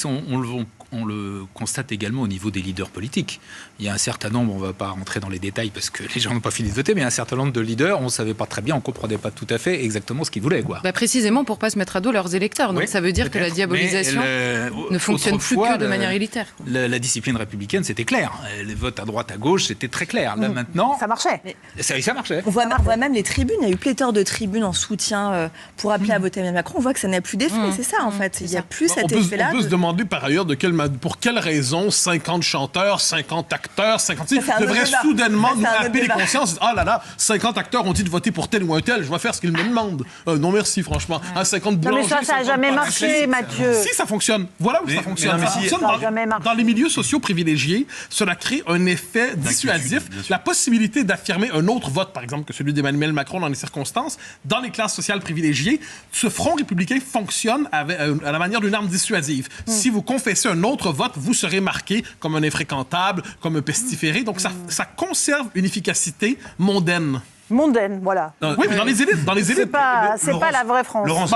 on le constate également au niveau des leaders politiques. Il y a un certain nombre, on ne va pas rentrer dans les détails parce que les gens n'ont pas fini de voter, mais un certain nombre de leaders, on ne savait pas très bien, on ne comprenait pas tout à fait exactement ce qu'ils voulaient. Précisément pour ne pas se mettre à dos leurs électeurs. Donc ça veut dire que la diabolisation ne fonctionne plus que de manière élitaire. La discipline républicaine, c'était clair. Les votes à droite, à gauche, c'était très clair. Là, maintenant... Ça marchait. Ça marchait. On voit même les tribunes. Il y a eu pléthore de tribunes en soutien pour appeler à voter Emmanuel Macron. On voit que ça n'a plus d'effet. C'est ça, en fait. Il n'y a plus cet effet-là. On peut se demander, par ailleurs, pour quelle raison 50 chanteurs, 50 acteurs, 56 devraient soudainement nous appeler les consciences. Ah là là, 50 acteurs ont dit de voter pour tel ou un tel. Je vais faire ce qu'ils me demandent. Non, merci, franchement. 50 blancs. Non, mais ça n'a jamais marché, Mathieu. Si, ça fonctionne. Voilà où ça fonctionne. Ça fonctionne dans les milieux sociaux privilégiés. Cela crée un effet dissuasif. La possibilité d'affirmer un autre vote, par exemple, que celui d'Emmanuel Macron dans les circonstances, dans les classes sociales privilégiées, ce front républicain fonctionne à la manière d'une arme dissuasive. Si vous confessez un autre vote, vous serez marqué comme un infréquentable, comme un pestiféré. Donc, ça conserve une efficacité mondaine. Mondaine, voilà. Oui, mais dans les élites. C'est pas la vraie France. Laurence,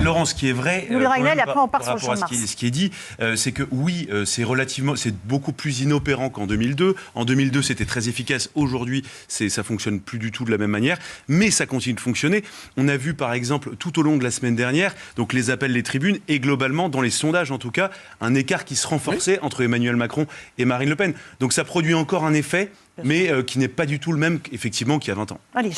Laurence, ce qui est vrai, par rapport à ce qui est dit, c'est que oui, c'est beaucoup plus inopérant qu'en 2002. En 2002, c'était très efficace. Aujourd'hui, ça fonctionne plus du tout de la même manière, mais ça continue de fonctionner. On a vu, par exemple, tout au long de la semaine dernière, donc les appels, les tribunes, et globalement, dans les sondages en tout cas, un écart qui se renforçait entre Emmanuel Macron et Marine Le Pen. Donc ça produit encore un effet, mais qui n'est pas du tout le même, effectivement, qu'il y a 20 ans. Allez,